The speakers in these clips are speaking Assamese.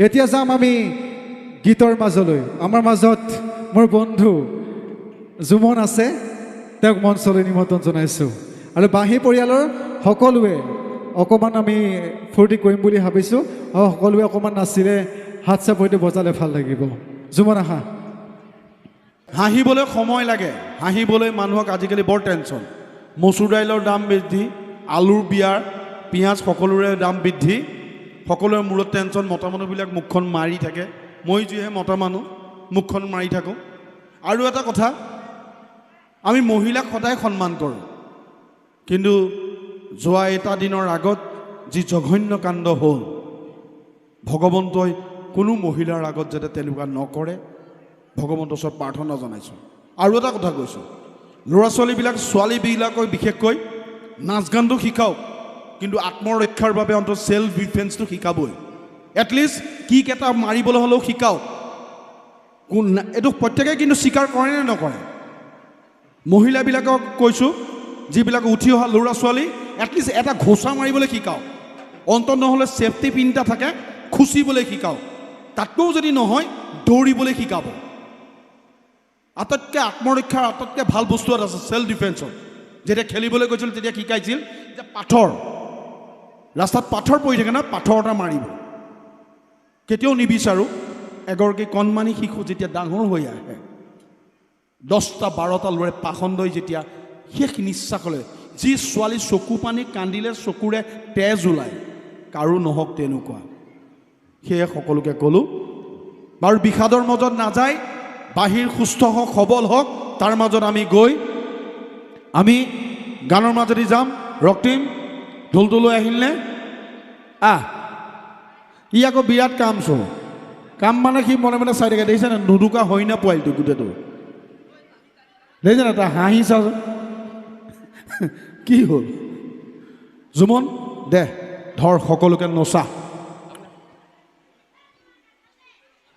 এতিয়া যাম আমি গীতৰ মাজলৈ আমাৰ মাজত মোৰ বন্ধু জুমন আছে তেওঁক মঞ্চলৈ নিমন্ত্ৰণ জনাইছোঁ আৰু বাঁহী পৰিয়ালৰ সকলোৱে অকণমান আমি ফূৰ্তি কৰিম বুলি ভাবিছোঁ আৰু সকলোৱে অকণমান নাচিলে হাত চাপৰিটো বজালে ভাল লাগিব জুমন আহা হাঁহিবলৈ সময় লাগে হাঁহিবলৈ মানুহক আজিকালি বৰ টেনশ্যন মচুৰ দাইলৰ দাম বৃদ্ধি আলুৰ বিয়াৰ পিঁয়াজ সকলোৰে দাম বৃদ্ধি সকলোৰে মূৰত টেনশ্যন মতা মানুহবিলাক মুখখন মাৰি থাকে মই যিহে মতা মানুহ মুখখন মাৰি থাকোঁ আৰু এটা কথা আমি মহিলাক সদায় সন্মান কৰোঁ কিন্তু যোৱা এটা দিনৰ আগত যি জঘন্য কাণ্ড হ'ল ভগৱন্তই কোনো মহিলাৰ আগত যাতে তেনেকুৱা নকৰে ভগৱন্তৰ ওচৰত প্ৰাৰ্থনা জনাইছোঁ আৰু এটা কথা কৈছোঁ ল'ৰা ছোৱালীবিলাকক বিশেষকৈ নাচ গানটো শিকাওক কিন্তু আত্মৰক্ষাৰ বাবে অন্তত চেল্ফ ডিফেন্সটো শিকাবই এটলিষ্ট কিক এটা মাৰিবলৈ হ'লেও শিকাওক এইটো প্ৰত্যেকেই কিন্তু স্বীকাৰ কৰে নে নকৰে মহিলাবিলাকক কৈছোঁ যিবিলাক উঠি অহা ল'ৰা ছোৱালী এটলিষ্ট এটা ঘোচা মাৰিবলৈ শিকাওক অন্তত নহ'লে ছেফটি পিন এটা থাকে খুচিবলৈ শিকাওক তাতকৈও যদি নহয় দৌৰিবলৈ শিকাব আটাইতকৈ আত্মৰক্ষাৰ আটাইতকৈ ভাল বস্তু এটা আছে চেল্ফ ডিফেন্সৰ যেতিয়া খেলিবলৈ গৈছিল তেতিয়া শিকাইছিল যে পাথৰ ৰাস্তাত পাথৰ পৰি থাকে না পাথৰ এটা মাৰিব কেতিয়াও নিবিচাৰোঁ এগৰাকী কণমানি শিশু যেতিয়া ডাঙৰ হৈ আহে 10টা 12টা ল'ৰাই পাখন্দই যেতিয়া শেষ নিশ্বাসলৈ যি ছোৱালী চকু পানী কান্দিলে চকুৰে তেজ ওলায় কাৰো নহওক তেনেকুৱা সেয়ে সকলোকে ক'লোঁ বাৰু বিষাদৰ মাজত নাযায় বাহিৰ সুস্থ হওক সবল হওক তাৰ মাজত আমি গৈ আমি গানৰ মাজেদি যাম ৰক্তিম ঢোলটো লৈ আহিলনে ই আকৌ বিৰাট কাম চোন কাম মানে সি মনে মনে চাই থাকে দেখিছেনে নুদুকা হয় না পোৱালিটো গোটেইটো দেখিছেনে তাৰ হাঁহি চাচোন কি হ'ল জুমন দে ধৰ সকলোকে নচা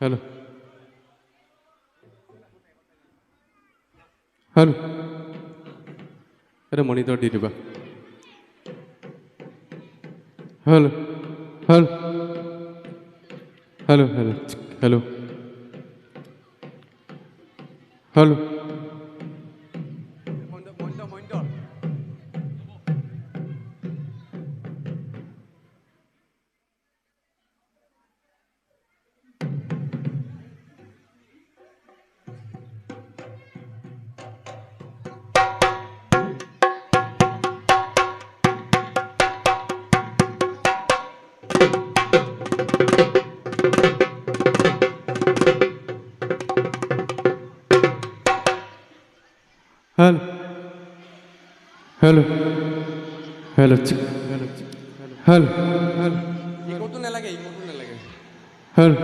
হেল্ল' হেল্ল' এটা মনিটৰ দি দিবা hello' hello' hello' hello' hello' hello' hello' hello' hello' hello' ইকোটো নালাগে হেল্ল'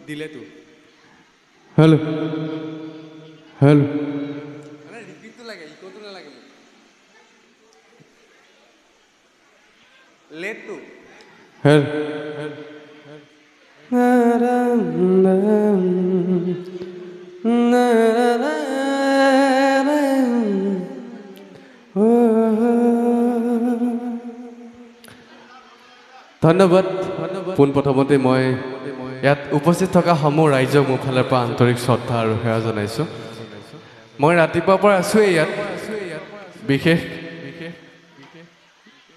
দিলেতো হেল্ল' হেল্ল' মানে ৰিপিটটো লাগে ইকোটো নালাগে মোক লেটটো হেল্ল' ধন্যবাদ পোনপ্ৰথমতে মই ইয়াত উপস্থিত থকা সমূহ ৰাইজক মোৰ ফালৰ পৰা আন্তৰিক শ্ৰদ্ধা আৰু সেৱা জনাইছোঁ মই ৰাতিপুৱাৰ পৰা আছোঁৱেই ইয়াত বিশেষ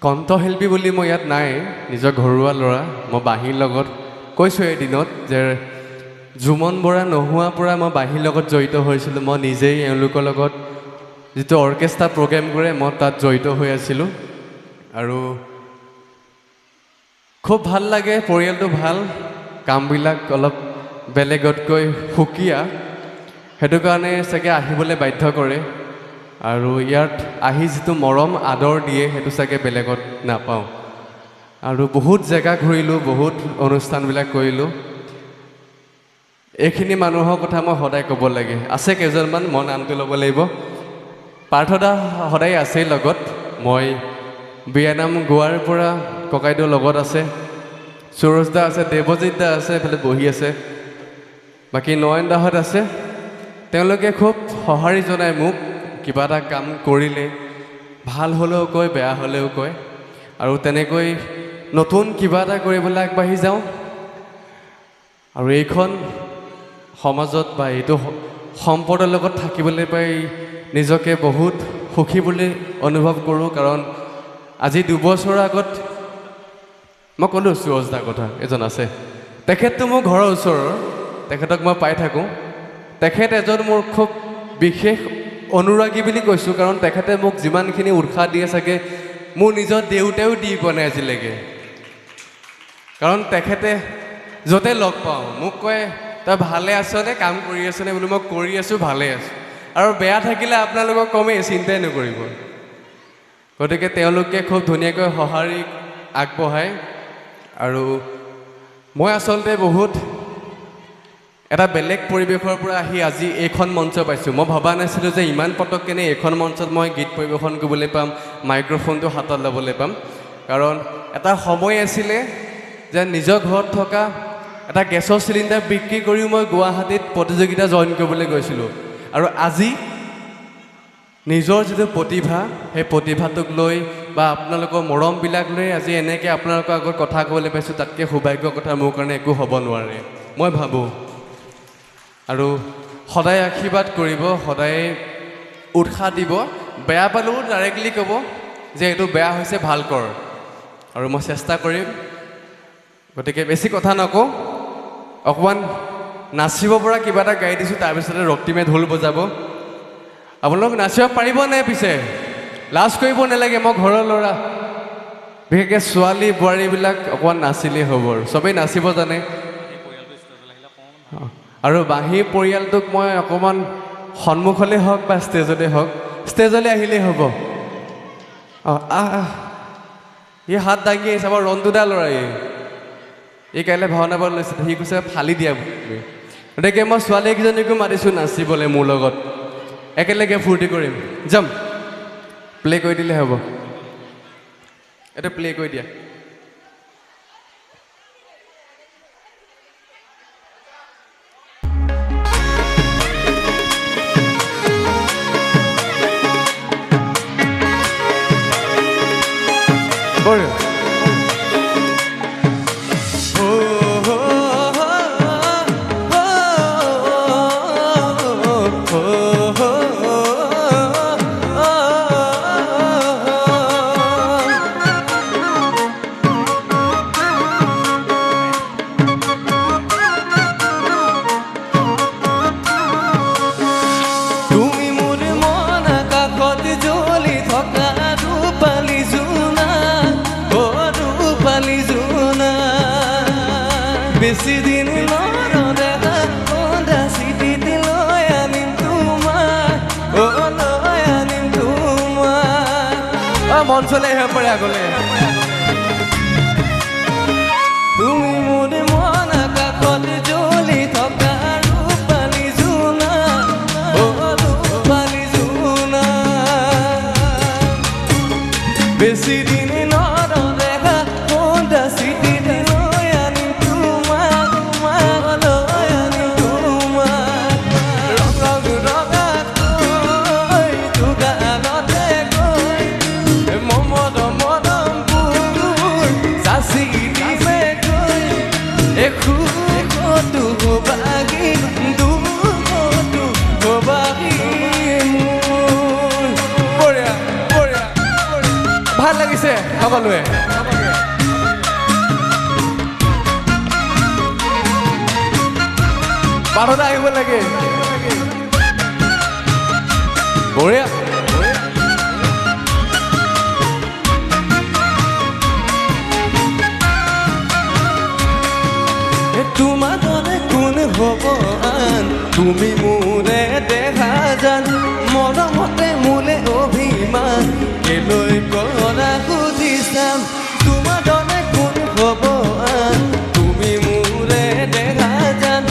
কণ্ঠশিল্পী বুলি মই ইয়াত নাই নিজৰ ঘৰুৱা ল'ৰা মই বাঁহীৰ লগত কৈছোঁ এদিনত যে জুমন বৰা নোহোৱাৰ পৰা মই বাঁহীৰ লগত জড়িত হৈছিলোঁ মই নিজেই এওঁলোকৰ লগত যিটো অৰ্কেষ্ট্ৰা প্ৰগ্ৰেম কৰে মই তাত জড়িত হৈ আছিলোঁ আৰু খুব ভাল লাগে পৰিয়ালটো ভাল কামবিলাক অলপ বেলেগতকৈ সুকীয়া সেইটো কাৰণে চাগে আহিবলৈ বাধ্য কৰে আৰু ইয়াত আহি যিটো মৰম আদৰ দিয়ে সেইটো চাগে বেলেগত নাপাওঁ আৰু বহুত জেগা ঘূৰিলোঁ বহুত অনুষ্ঠানবিলাক কৰিলোঁ এইখিনি মানুহৰ কথা মই সদায় ক'ব লাগে আছে কেইজনমান মই নামটো ল'ব লাগিব পাৰ্থদা সদায় আছেই লগত মই বিয়ানাম গোৱাৰ পৰা ককাইদেউ লগত আছে সুৰজ দা আছে দেৱজিৎ দা আছে এইফালে বহি আছে বাকী নয়ন দাহঁত আছে তেওঁলোকে খুব সঁহাৰি জনায় মোক কিবা এটা কাম কৰিলে ভাল হ'লেও কয় বেয়া হ'লেও কয় আৰু তেনেকৈ নতুন কিবা এটা কৰিবলৈ আগবাঢ়ি যাওঁ আৰু এইখন সমাজত বা এইটো সম্পদৰ লগত থাকিবলৈ পাই নিজকে বহুত সুখী বুলি অনুভৱ কৰোঁ কাৰণ আজি 2 বছৰৰ আগত মই ক'লোঁ সুৰজ দাৰ কথা এজন আছে তেখেতটো মোৰ ঘৰৰ ওচৰৰ তেখেতক মই পাই থাকোঁ তেখেত এজন মোৰ খুব বিশেষ অনুৰাগী বুলি কৈছোঁ কাৰণ তেখেতে মোক যিমানখিনি উৎসাহ দিয়ে চাগে মোৰ নিজৰ দেউতায়েও দি পোৱা নাই আজিলৈকে কাৰণ তেখেতে য'তে লগ পাওঁ মোক কয় তই ভালে আছনে কাম কৰি আছনে বোলো মই কৰি আছোঁ ভালে আছোঁ আৰু বেয়া থাকিলে আপোনালোকক কমেই চিন্তাই নকৰিব গতিকে তেওঁলোকে খুব ধুনীয়াকৈ সঁহাৰি আগবঢ়ায় আৰু মই আচলতে বহুত এটা বেলেগ পৰিৱেশৰ পৰা আহি আজি এইখন মঞ্চ পাইছোঁ মই ভবা নাছিলোঁ যে ইমান পটককেনে এইখন মঞ্চত মই গীত পৰিৱেশন কৰিবলৈ পাম মাইক্ৰফোনটো হাতত ল'বলৈ পাম কাৰণ এটা সময় আছিলে যে নিজৰ ঘৰত থকা এটা গেছৰ চিলিণ্ডাৰ বিক্ৰী কৰিও মই গুৱাহাটীত প্ৰতিযোগিতা জইন কৰিবলৈ গৈছিলোঁ আৰু আজি নিজৰ যিটো প্ৰতিভা সেই প্ৰতিভাটোক লৈ বা আপোনালোকৰ মৰমবিলাক লৈ আজি এনেকৈ আপোনালোকৰ আগত কথা ক'বলৈ পাইছোঁ তাতকৈ সৌভাগ্যৰ কথা মোৰ কাৰণে একো হ'ব নোৱাৰে মই ভাবোঁ আৰু সদায় আশীৰ্বাদ কৰিব সদায় উৎসাহ দিব বেয়া পালেও ডাইৰেক্টলি ক'ব যে এইটো বেয়া হৈছে ভাল কৰ আৰু মই চেষ্টা কৰিম গতিকে বেছি কথা নকওঁ অকণমান নাচিব পৰা কিবা এটা গাই দিছোঁ তাৰপিছতে ৰক্তিমে ঢোল বজাব আপোনালোক নাচিব পাৰিবনে পিছে লাজ কৰিব নালাগে মই ঘৰৰ ল'ৰা বিশেষকৈ ছোৱালী বোৱাৰীবিলাক অকণমান নাচিলেই হ'ব আৰু চবেই নাচিব জানে আৰু বাঁহী পৰিয়ালটোক মই অকণমান সন্মুখলৈ হওক বা ষ্টেজতে হওক ষ্টেজলৈ আহিলেই হ'ব অঁ সি হাত দাঙি আহিছে আমাৰ ৰন্তুদা ল'ৰাই এই কাইলৈ ভাওনা পাত লৈছে সি কৈছে ফালি দিয়া বুলি গতিকে মই ছোৱালীকেইজনীকো মাতিছোঁ নাচিবলৈ মোৰ লগত একেলগে ফূৰ্তি কৰিম যাম প্লে' কৰি দিলে হ'ব এইটো প্লে' কৰি দিয়া বঢ়িয়া বেশি দিন দেখা চিঠিতে লৈ আনিম তোমাক লৈ আনিম তোমাক মঞ্চলৈ আহিব পাৰে আগলৈ তুমি মোৰ মন আকাশত জ্বলি থকা ৰূপালী জোনা ৰূপালী জোনা বেছি দিন দেখা চিঠিতে লৈ আনিম তোমাক লৈ আনিম তোমাক ৰং ৰঙাকৈ দোকানতে গৈ মদম চাচি দিমে গৈ এখোটো হবাগি দুখটো হবাগি বঢ়িয়া বঢ়িয়া ভাল লাগিছে সকলোৱে পাঠতে আহিব লাগে বঢ়িয়া তোমাৰ দৰে কোন হ'ব আন তুমি মোৰে দেখা জান মৰমতে মোলে অভিমান কেলৈ কৰা খুজিছাম তোমাৰ দৰে কোন হ'ব আন তুমি মোৰে দেখা জান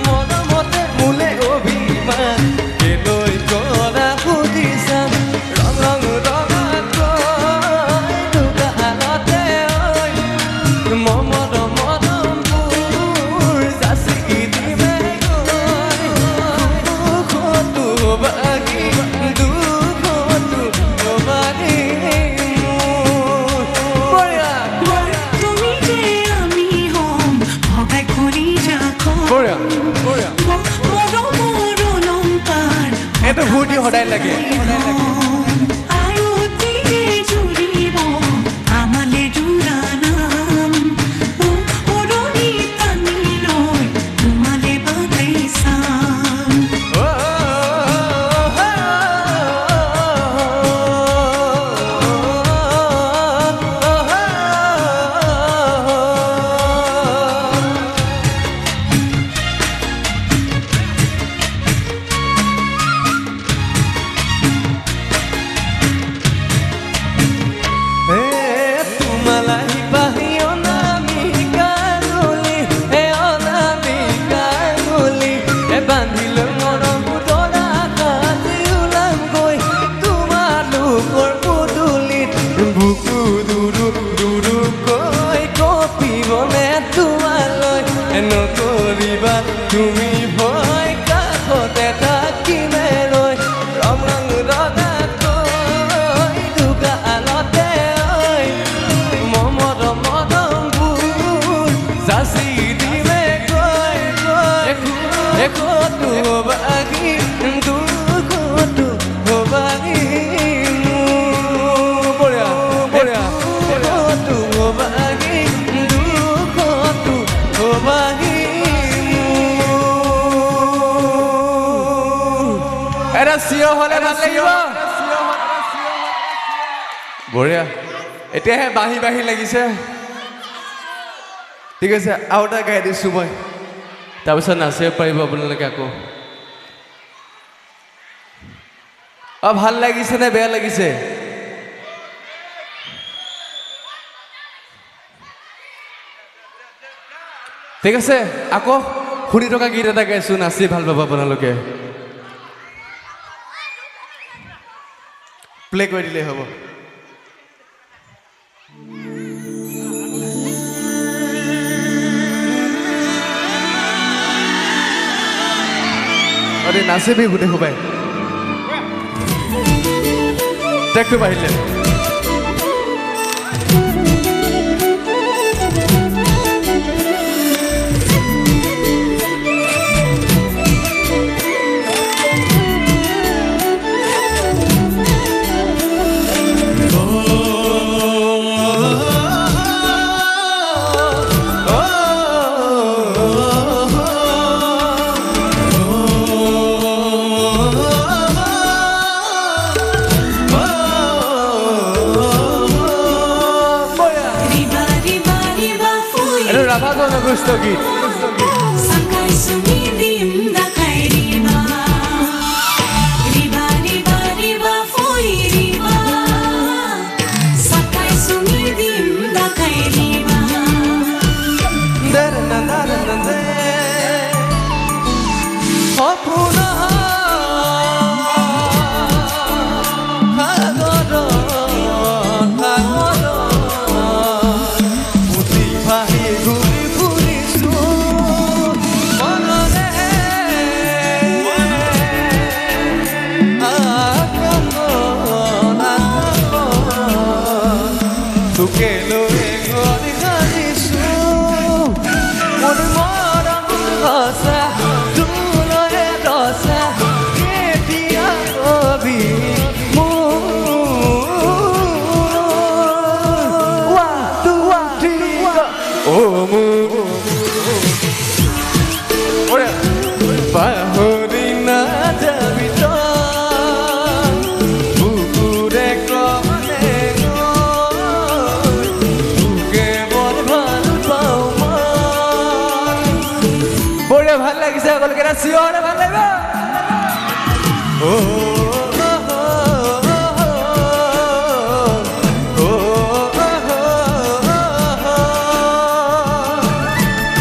মৰমতে মোলে অভিমান কেলৈ কৰা খুজিছাম ৰং ৰঙাকৈ দোকানতে মৰম বাগি দূৰ সদায় লাগে আৰু দিনে জুৰিব আমালে জোৰা নাম উৰণি টানি লৈ তোমালে বান্ধি চাম তুমি ভয় কাষতে থাকিলে ৰৈ ৰং ৰং ৰঙাকৈ দুকা আলতে ঐ মমত মদমবোৰ যাচি দিলে গৈ একতো বাগি দুখতো বাগি বঢ়িয়া বঢ়িয়া একতো বাগি দুখতো বাগি এটা চিঞৰ হ'লে ভাল লাগিব বঢ়িয়া এতিয়াহে বাঢ়ি বাঢ়ি লাগিছে ঠিক আছে আৰু এটা গাই দিছোঁ মই তাৰপিছত নাচিব পাৰিব আপোনালোকে আকৌ ভাল লাগিছে নে বেয়া লাগিছে ঠিক আছে আকৌ শুনি থকা গীত এটা গাইছোঁ নাচি ভাল পাব আপোনালোকে প্লে কৰি দিলেই হ'ব अरे नाचिবি গোটেই সোপাই টেকটো বাঢ়িলে Git. Sakai sumidim da kai riba riba riba riba foi riba Sakai sumidim da kai riba dar na de hopuna hagoro uti bhahi guri তোকে লৈ ঘৰ সাজিছোঁ মোৰ মৰম সঁচা তোলৈ ৰচা কেতিয়া কবি পাহৰি নাযাবি বুকুৰে ক্ৰমে বঢ়িয়া ভাল লাগিছে সকলোকে এটা চিঞৰে ভাল লাগিব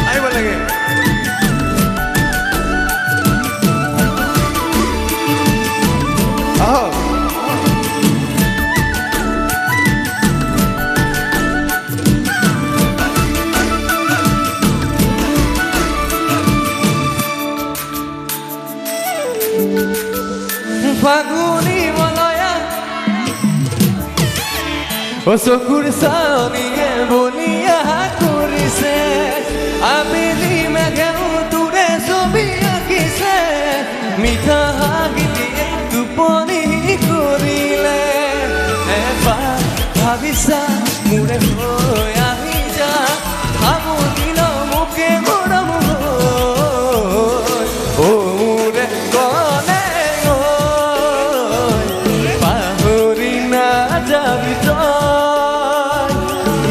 আহিব লাগে ফাগুনি মলয়া চকুৰ চাৱনিয়ে বলিয়া কৰিছে আবেলি মেঘেও তোৰে ছবি আঁকিছে মিঠা হাগিলিয়ে টোপনি ভাবিছা মোৰে হৈ আহি যা ভাবুকিল মোকে মৰম হৈ অ মোৰে কলে পাহৰি নাযাবি তই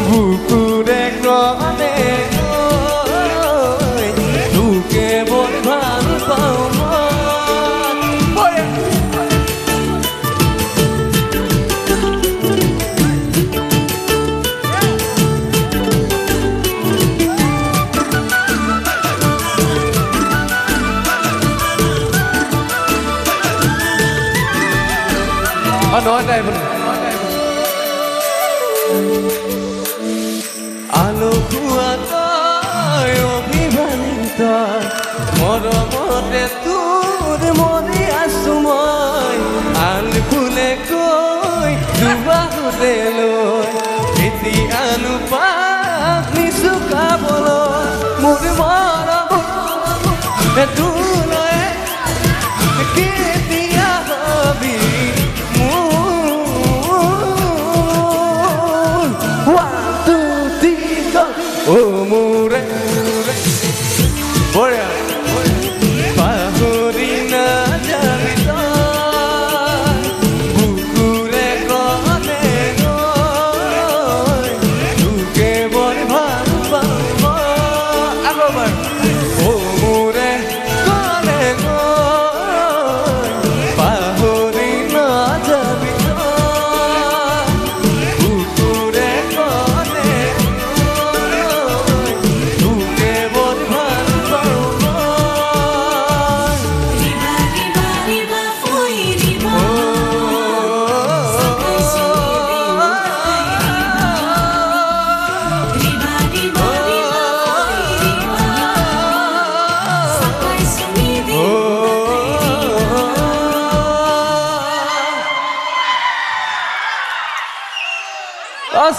বুকুৰে কলে তোকে বৰ ভাল পাওঁ মই নহয় নাই বোলে আলসুৱা তই অভিমানিত মৰমতে তোৰ মনি আছো মই আন ফুলে কৈ দুবাহুতে লৈ এতিয়ানো পাক নিচুকাবলৈ মোৰ মৰম তোলৈ কেতিয়া হবি ও মোৰে বঢ়িয়া পাহৰি নাযাবি তই বুকুৰে কলে তোকে বৰ ভাল পাওঁ আগৰবাৰ ও মোৰে কলে পাহৰি নাযাবি তই বুকুৰে কলে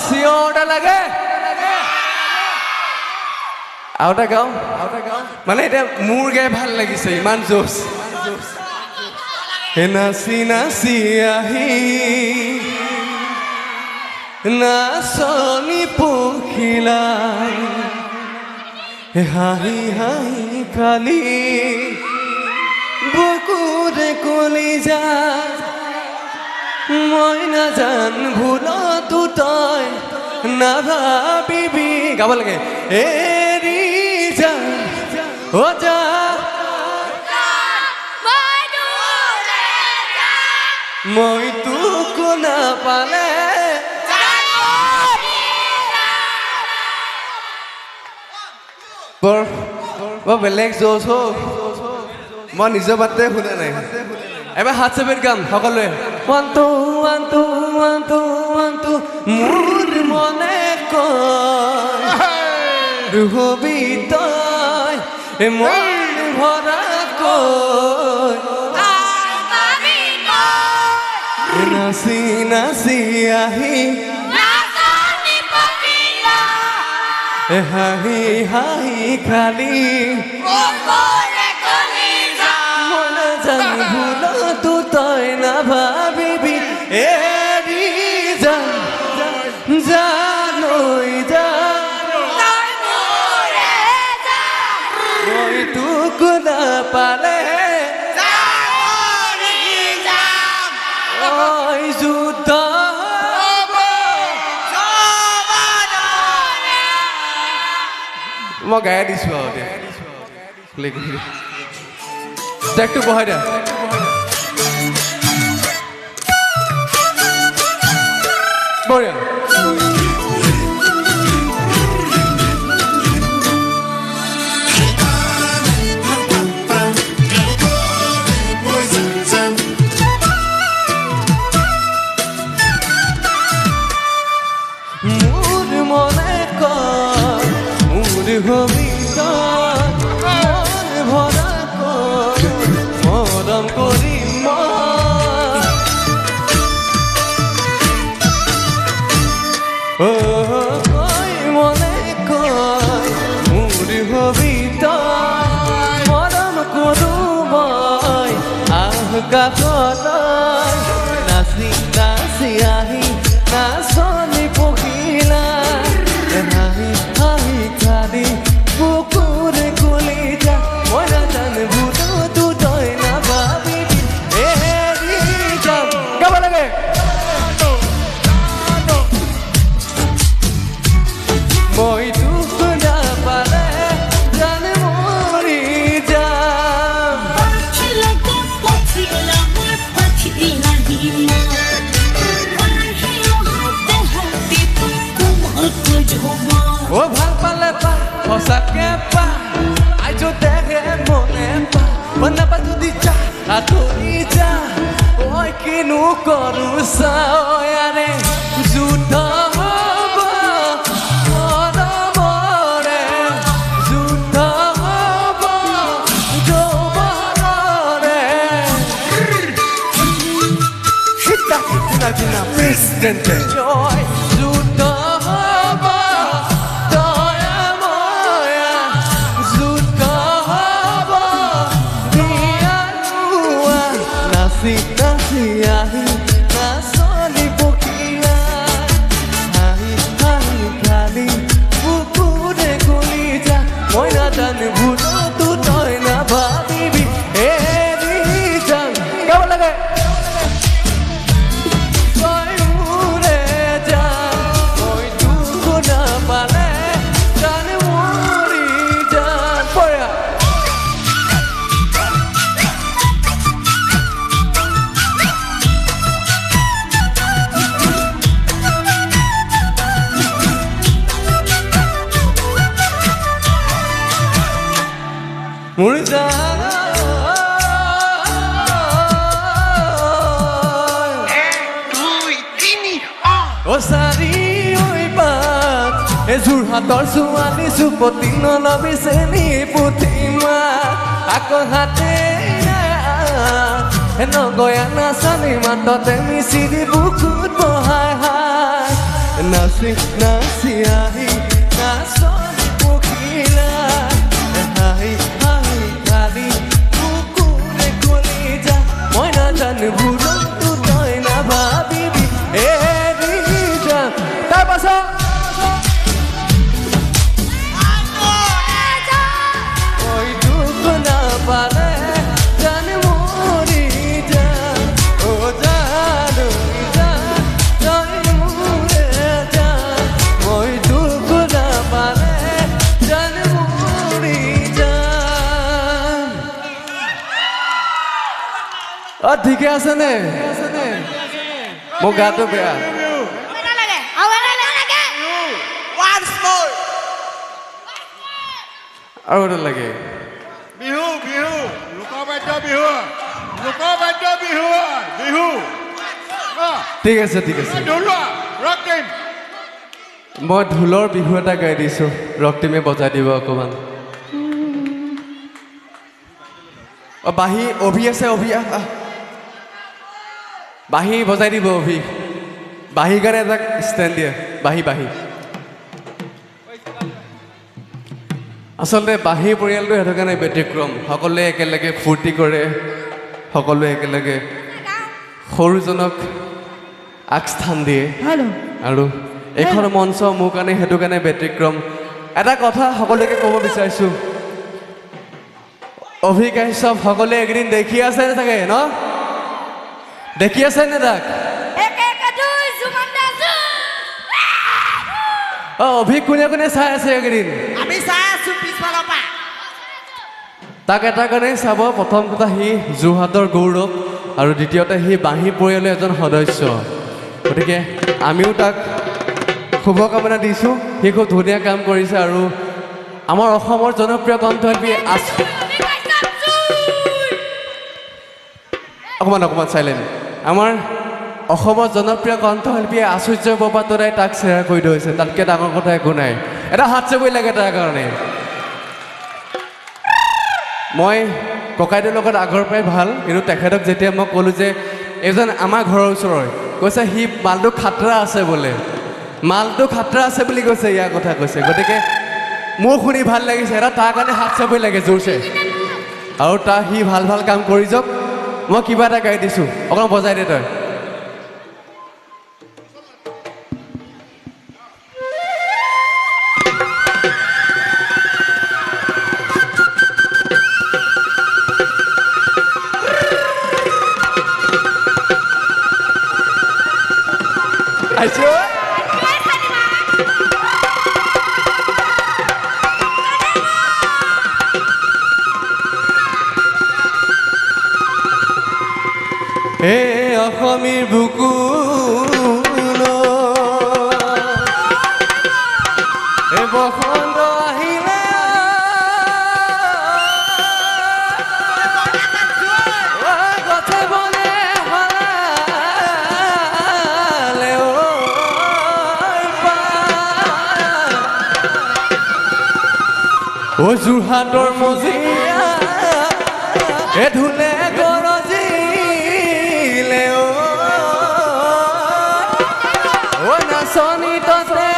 চিঞৰটা লাগে আৰু এটা গাওঁ মানে এতিয়া মোৰ গাই ভাল লাগিছে ইমান জোচ নাচি নাচি আহি নাচনি পখিলা হাঁহি হাঁহি কালি বুকুৰে কলিজা মই নাজান ভুলতো তই নাভাবিবি গাব লাগে এৰি যা অ যা মই তোক নাপালে বৰ বেলেগ জোচ মই নিজৰ বাটতে শুনা নাই এবাৰ হাত চেপেট গাম সকলোৱে one two one two one two one two মোৰ মনে কয় হবি তই মন ভৰা কৈ নাচি নাচি আহি হাঁহি হাঁহি খালি ভুলতো তই নাভাবিবি এৰি যা জানৈ যা মই তোক নাপালে যুদ্ধ মই গাই দিছো আৰু ট্ৰেকটো বহাই দিয়া বঢ়িয়া মোৰ মনে কয় মোৰ হবি মন ভৰা কয় মৰম কৰিম কয় মনে কয় মোৰ হবি মৰম কৰো মই কাষলৈ নাচি নাচি আহি নাচনি কিনো কৰো চায়াৰে যুদ্ধ হ'ব মৰমৰে যুদ্ধ হ'ব যৌৱনৰে সীতা সিদিনা দিনা প্ৰেচিডেণ্টে জয় যুদ্ধ হ'ব দয়া ময়া যুদ্ধ হ'ব দিয়া লোৱা নাচি নাচি আহি নাচনি পখিলা হাঁহি হাঁহি খালি বুকুৰে কলিজা মই নাজানো ভুলতো তই নাভাবিবি এৰি যাম গাব লাগে তই মোৰে যাম মই দুখ নাপালে জান মৰি যাম পয়া মোৰ জান অ চাৰি ঐ পাত এ যোৰহাটৰ ছোৱালী চুপতি নলবি চেনি পুঠিমা আকৌ হাতে নগয়া নাচানি মাততে মিচিৰি বুকুত বহাই হাই নাচি নাচি আহি নাচনি পখিলা হাঁহি হাঁহি খালি বুকুৰে কলিজা মই নাজানো ভুলতো তই নাভাবিবি এৰি যাম তাৰপাছত ঐ দুখ নাপালে জান মৰি যাম অ জানো জান তই মোৰে যাম মই দুখ নাপালে জান মৰি যাম অ ঠিকে আছেনে মোৰ গাটো বেয়া আৰু এটা লাগে বিহু বিহু লোকবাদ্য বিহু লোকবাদ্য বিহু বিহু ঠিক আছে ঠিক আছে ঢোলোৱা ৰক টিম মই ঢোলৰ বিহু এটা গাই দিছোঁ ৰক টিমে বজাই দিব অকণমান অ বাঁহী অভি আছে অভি আহ আহ। বাঁহী বজাই দিব অভি বাঁহী কাৰণে এটা ষ্টেণ্ড দিয়ে বাঁহী বাঁহী আচলতে বাঁহী পৰিয়ালটো সেইটো কাৰণে ব্যতিক্ৰম সকলোৱে একেলগে ফূৰ্তি কৰে সকলোৱে একেলগে সৰুজনক আগস্থান দিয়ে আৰু এইখন মঞ্চ মোৰ কাৰণে সেইটো কাৰণে ব্যতিক্ৰম এটা কথা সকলোকে ক'ব বিচাৰিছোঁ অভিকাশ চব সকলোৱে এইকেইদিন দেখি আছে চাগে ন দেখি আছে নে তাক অ অভি কোনে কোনে চাই আছে এইকেইদিন আমি চাই আছো পিছফালৰ পৰা তাক এটা কাৰণে চাব প্ৰথম কথা সি যোৰহাটৰ গৌৰৱ আৰু দ্বিতীয়তে সি বাঁহী পৰিয়ালৰ এজন সদস্য গতিকে আমিও তাক শুভকামনা দিছোঁ সি খুব ধুনীয়া কাম কৰিছে আৰু আমাৰ অসমৰ জনপ্ৰিয় কণ্ঠশিল্পী অকণমান চাইলেণ্ট আমাৰ অসমৰ জনপ্ৰিয় কণ্ঠশিল্পী আচুৰ্য বৰপাত্ৰই তাক শ্বেয়াৰ কৰি থৈছে তাতকৈ ডাঙৰ কথা একো নাই এটা হাত চাবই লাগে তাৰ কাৰণে মই ককাইদেউৰ লগত আগৰ পৰাই ভাল কিন্তু তেখেতক যেতিয়া মই ক'লোঁ যে এজন আমাৰ ঘৰৰ ওচৰৰ কৈছে সি মালটো খাতৰা আছে বোলে মালটো খাতৰা আছে বুলি কৈছে ইয়াৰ কথা কৈছে গতিকে মোৰ শুনি ভাল লাগিছে এটা তাৰ কাৰণে হাত চাবই লাগে জোৰছে আৰু তাৰ সি ভাল ভাল কাম কৰি যাওক মই কিবা এটা গাই দিছোঁ অকণমান বজাই দে তই আহিছোঁ হে অসমীৰ বুকু হে বসন্ত আহিলে গছে বনে ও যোৰহাটৰ মজিয়া এ ধুলে গৰজিলে ও নাচনি ততে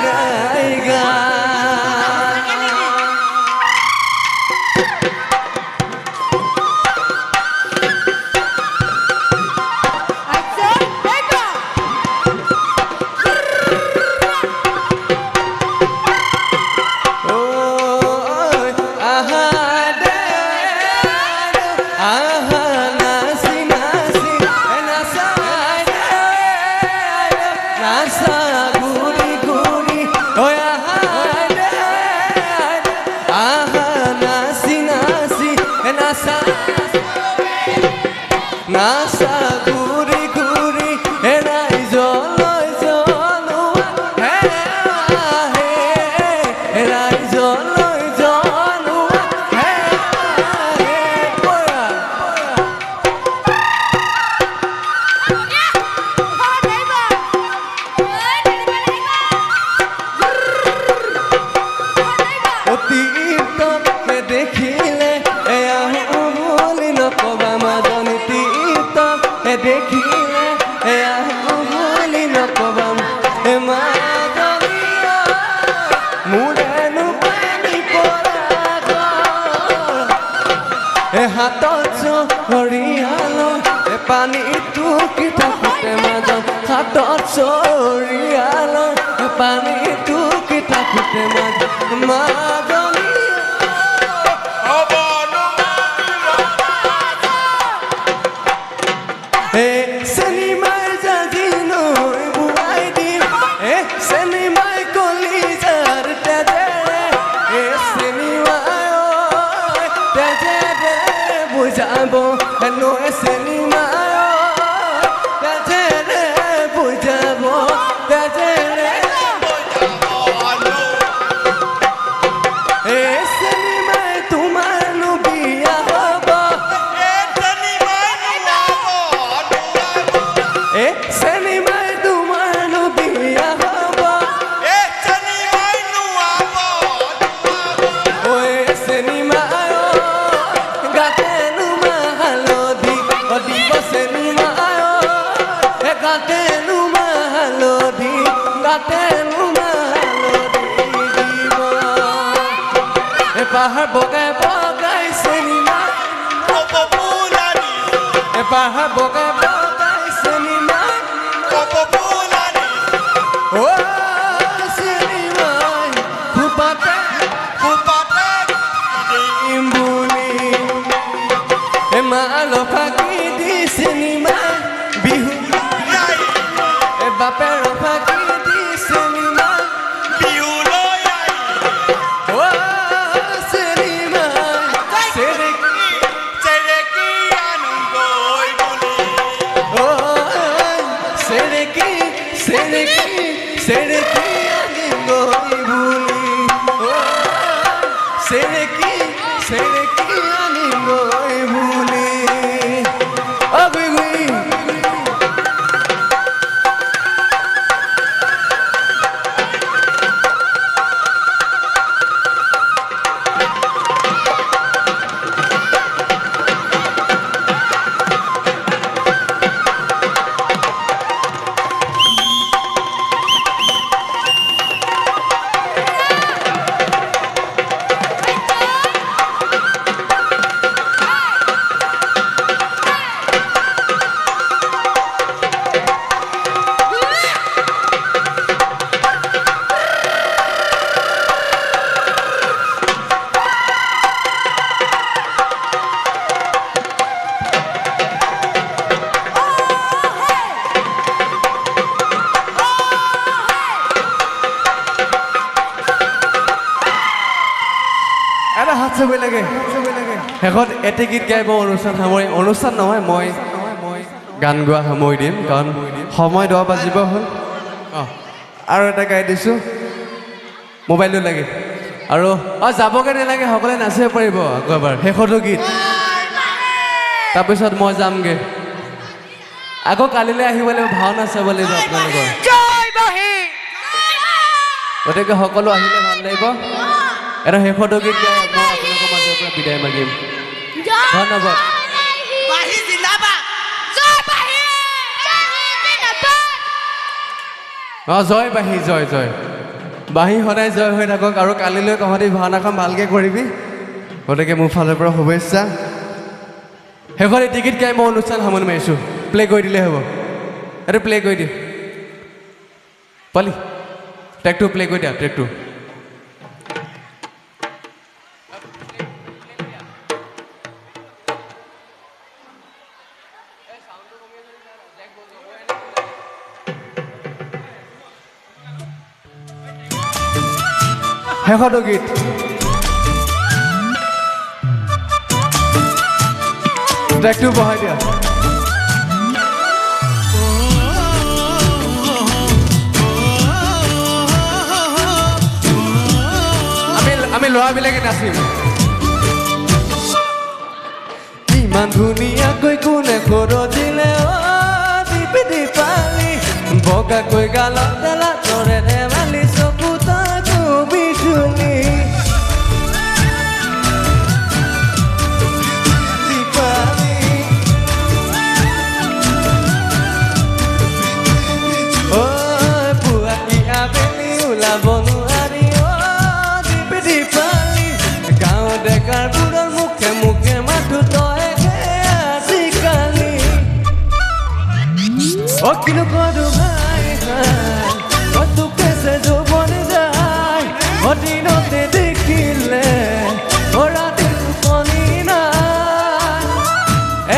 গাইগা Nasa guri guri erai joloi jolua erai joloi jolua boya অতীত মে দেখিলে এয়া বলি নকবা মাজনী দেখিলে এয়া বুলি নকবাম এ মাজনীয়া মোৰেনো পানী পৰা এ হাতত চৰিয়ালো এ পানীটো কি থাকোতে মাজত হাতত চৰিয়ালো এ পানীটো কি থাকোতে মাজনীয়া Senimai jadinoi buai din senimai kolijar tejere senimai oi tejere bujabo no senimai oi tejere bujabo tejere senimai tumar nu biya hobo senimai tumar nu biya hobo oe senimai gatenu mahalodi odibo senimai gatenu mahalodi dibo e pahar bogai bogai senimai e pahar bogai bogai senimai oh senimai kupate imbuli e malo pagi di senimai bihu e bapero pagi di senimai bihu oh senimai sereki anungoi buli oh sereki anungoi buli oh sereki anungoi buli oh gui এটা হাত চাবই লাগে শেষত এটি গীত গাইব অনুষ্ঠান নহয় মই গান গোৱা সামৰি দিম কাৰণ সময় 10 বাজিব হ'ল আৰু এটা গাই দিছোঁ মোবাইলটো লাগে আৰু যাবগৈ নালাগে সকলোৱে নাচিব পাৰিব আকৌ এবাৰ শেষতো গীত তাৰপিছত মই যামগৈ আকৌ কালিলৈ আহিব লাগিব ভাওনা চাব লাগিব আপোনালোকৰ গতিকে সকলো আহিলে ভাল লাগিব এটা শেষৰ গীত গাই মই আপোনালোকৰ মাজৰ পৰা বিদায় মাগিম ধন্যবাদ বাহি জিন্দাবাদ জয় বাঁহী জয় জয় বাঁহী সদায় জয় হৈ থাকক আৰু কালিলৈ তহঁতি ভাওনাখন ভালকৈ কৰিবি গতিকে মোৰ ফালৰ পৰা শুভেচ্ছা শেষত এই টিকেট গাই মই অনুষ্ঠান সামৰি মাৰিছোঁ প্লে কৰি দিলে হ'ব এইটো প্লে কৰি দিয়ে পালি ট্ৰেকটো প্লে কৰি দিয়া ট্ৰেকটো শেষৰ গীত ট্ৰেকটো বহাই দিয়া আমি ল'ৰাবিলাকে নাচিম ইমান ধুনীয়াকৈ কোনে খৰজিলে দিপি পালি বগাকৈ গালত তেলা তৰে ধেমালি চকু তাকো বিজুলি Aquilo quando vai, quando pensa do bone dai, odi non te dikile, ora te ponina.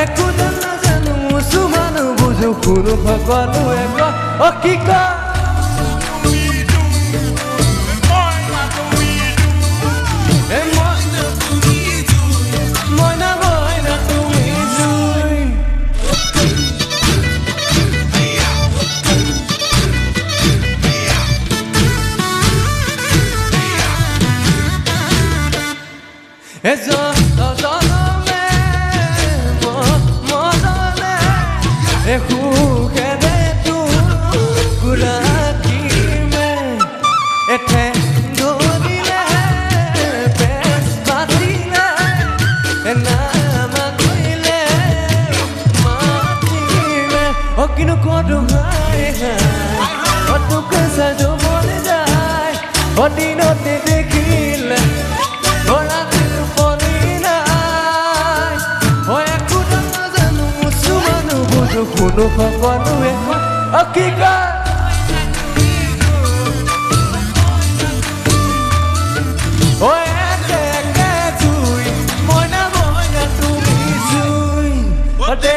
Ecco dalla janu musumanu buju kuru phagwanu eko okika. Kuno phagwanu eko akika Oe eke tui moina tumi zui Ode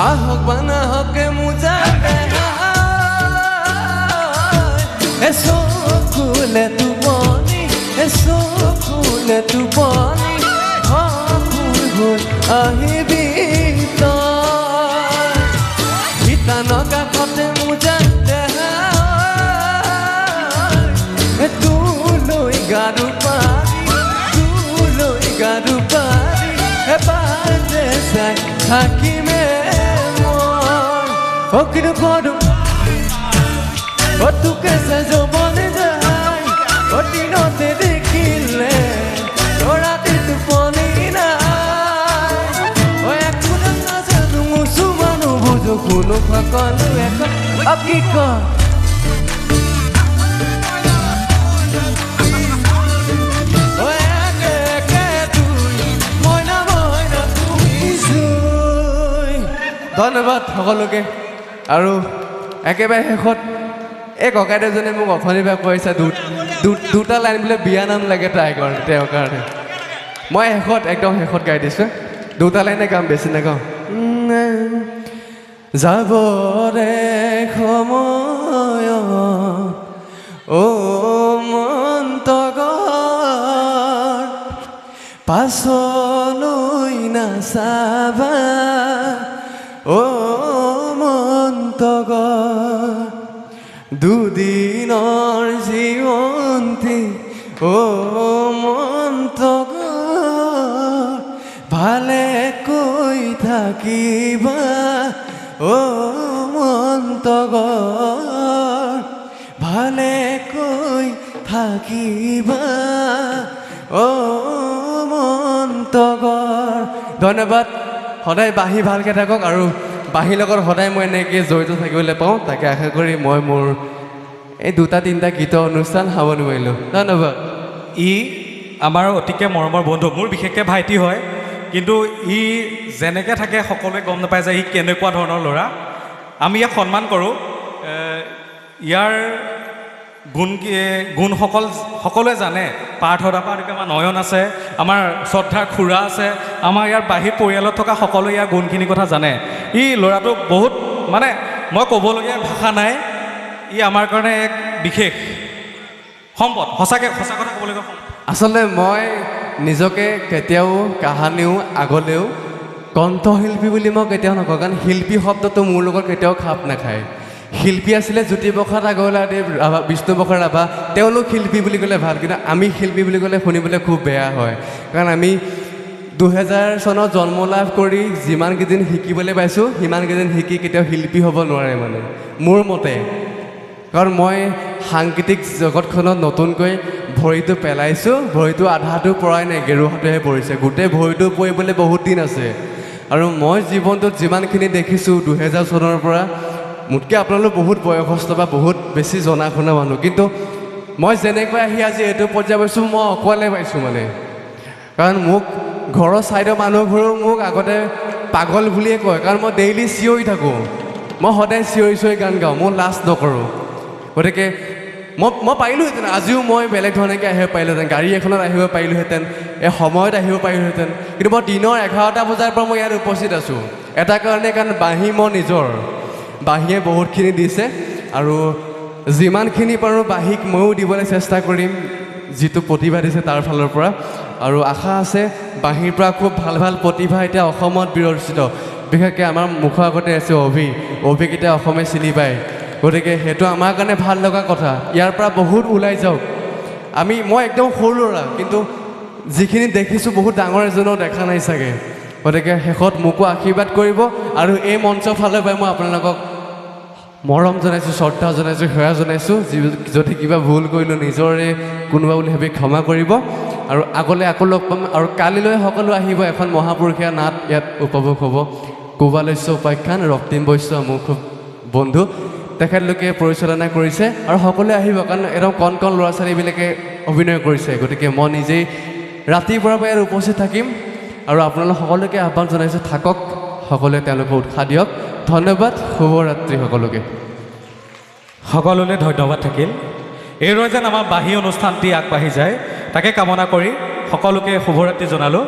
ahok bana hoke mujade eso kule tu boni hokul ahi bita hitanoka kote mujade tu loi garu pari e bade sai hakime Okino kodu Otu kesa jo bone jai Oti no te dikile Ora te tu ponina Oya kuna nasa nungu sumanu bujo kuno phagwanu eko akika Oya ke tui moina tumi zui ধন্যবাদ সকলোকে আৰু একেবাৰে শেষত এই ককাইদেউজনে মোক অথনিৰ পৰা কৈছে দুটা লাইন বোলে বিয়া নাম লাগে তেওঁৰ কাৰণে মই একদম শেষত গাই দিছোঁ দুটা লাইনে গাম বেছি নাগাওঁ যাবৰে সময় অ মন্তগৰ পাছলৈ নাচাবা অ মন্তগৰ দুদিনৰ জীৱন্তি মন্তগৰ ভালে কৈ থাকিবা মন্তগৰ ভালে কৈ থাকিবা মন্তগৰ। ধন্যবাদ। সদায় বাঁহী ভালকৈ থাকক আৰু বাঁহীৰ লগত সদায় মই এনেকৈ জড়িত থাকিবলৈ পাওঁ, তাকে আশা কৰি মই মোৰ এই 2-3টা গীতৰ অনুষ্ঠান সামৰণি মাৰিলোঁ। ধন্যবাদ। ই আমাৰ অতিকে মৰমৰ বন্ধু, মোৰ বিশেষকৈ ভাইটি হয়, কিন্তু ই যেনেকৈ থাকে সকলোৱে গম নাপায় যে ই কেনেকুৱা ধৰণৰ ল'ৰা। আমি ইয়াক সন্মান কৰোঁ। ইয়াৰ গুণসকল সকলোৱে জানে। পাৰ্থদা পৰা আমাৰ নয়ন আছে, আমাৰ শ্ৰদ্ধাৰ খুৰা আছে, আমাৰ ইয়াৰ বাহিৰ পৰিয়ালত থকা সকলোৱে ইয়াৰ গুণখিনিৰ কথা জানে। ই ল'ৰাটো বহুত মানে মই ক'বলগীয়া ভাষা নাই, ই আমাৰ কাৰণে এক বিশেষ সম্পদ। সঁচাকৈ সঁচা কথা ক'বলগীয়া সম্পদ। আচলতে মই নিজকে কেতিয়াও কাহানিও আগলেও কণ্ঠশিল্পী বুলি মই কেতিয়াও নকওঁ, কাৰণ শিল্পী শব্দটো মোৰ লগত কেতিয়াও খাপ নাখায়। শিল্পী আছিলে জ্যোতিপ্ৰসাদ আগৰৱালাদেৱ, বিষ্ণুপ্ৰসাদ ৰাভা, তেওঁলোক শিল্পী বুলি ক'লে ভাল, কিন্তু আমি শিল্পী বুলি ক'লে শুনিবলৈ খুব বেয়া হয়। কাৰণ আমি 2000 চনত জন্ম লাভ কৰি যিমানকেইদিন শিকিবলৈ পাইছোঁ, সিমানকেইদিন শিকি কেতিয়াও শিল্পী হ'ব নোৱাৰে মানে মোৰ মতে। কাৰণ মই সাংগীতিক জগতখনত নতুনকৈ ভৰিটো পেলাইছোঁ, ভৰিটো আধাটো পৰাই নাই, গেৰুহাটোহে পৰিছে, গোটেই ভৰিটো পৰিবলৈ বহুত দিন আছে। আৰু মই জীৱনটোত যিমানখিনি দেখিছোঁ 2000 চনৰ পৰা, মোতকৈ আপোনালোক বহুত বয়সস্থ বা বহুত বেছি জনা শুনা মানুহ, কিন্তু মই যেনেকৈ আহি আজি এইটো পৰ্যায় পাইছোঁ মই অকলে পাইছোঁ মানে। কাৰণ মোক ঘৰৰ ছাইডৰ মানুহবোৰেও মোক আগতে পাগল বুলিয়ে কয়, কাৰণ মই ডেইলি চিঞৰি থাকোঁ, মই সদায় চিঞৰি চিঞৰি গান গাওঁ, মই লাজ নকৰোঁ। গতিকে মই পাৰিলোহেঁতেন, আজিও মই বেলেগ ধৰণেকৈ আহিব পাৰিলোহেঁতেন, গাড়ী এখনত আহিব পাৰিলোহেঁতেন, এই সময়ত আহিব পাৰিলোহেঁতেন, কিন্তু মই দিনৰ 11টা বজাৰ পৰা মই ইয়াত উপস্থিত আছোঁ এটা কাৰণে, কাৰণ বাঁহী মই নিজৰ, বাঁহীয়ে বহুতখিনি দিছে আৰু যিমানখিনি পাৰোঁ বাঁহীক ময়ো দিবলৈ চেষ্টা কৰিম, যিটো প্ৰতিভা দিছে তাৰ ফালৰ পৰা। আৰু আশা আছে বাঁহীৰ পৰা খুব ভাল ভাল প্ৰতিভা এতিয়া অসমত বিৰচিত, বিশেষকৈ আমাৰ মুখৰ আগতে আছে অভিক এতিয়া অসমে চিনি পায়। গতিকে সেইটো আমাৰ কাৰণে ভাল লগা কথা, ইয়াৰ পৰা বহুত ওলাই যাওক। মই একদম সৰু ল'ৰা, কিন্তু যিখিনি দেখিছোঁ বহুত ডাঙৰ এজনেও দেখা নাই চাগে। গতিকে শেষত মোকো আশীৰ্বাদ কৰিব, আৰু এই মঞ্চৰ ফালৰ পৰাই মই আপোনালোকক মৰম জনাইছোঁ, শ্ৰদ্ধা জনাইছোঁ, সেৱা জনাইছোঁ। যদি কিবা ভুল কৰিলোঁ নিজৰে কোনোবা বুলি ভাবি ক্ষমা কৰিব, আৰু আগলৈ আকৌ লগ পাম। আৰু কালিলৈ সকলো আহিব, এখন মহাপুৰুষীয়া নাট ইয়াত উপভোগ হ'ব। কোবালৈশ্য উপাখ্যান, ৰক্তিম বৈশ্য মোৰ খুব বন্ধু, তেখেতলোকে পৰিচালনা কৰিছে, আৰু সকলোৱে আহিব, কাৰণ একদম কণ কণ ল'ৰা ছোৱালীবিলাকে অভিনয় কৰিছে। গতিকে মই নিজেই ৰাতিপুৱাৰ পৰা ইয়াত উপস্থিত থাকিম, আৰু আপোনালোক সকলোকে আহ্বান জনাইছোঁ, থাকক সকলোৱে, তেওঁলোকে উৎসাহ দিয়ক। ধন্যবাদ, শুভৰাত্ৰি সকলোকে। সকলোলৈ ধন্যবাদ থাকিল। এইদৰে যেন আমাৰ বাঁহী অনুষ্ঠানটি আগবাঢ়ি যায় তাকে কামনা কৰি সকলোকে শুভৰাত্ৰি জনালোঁ।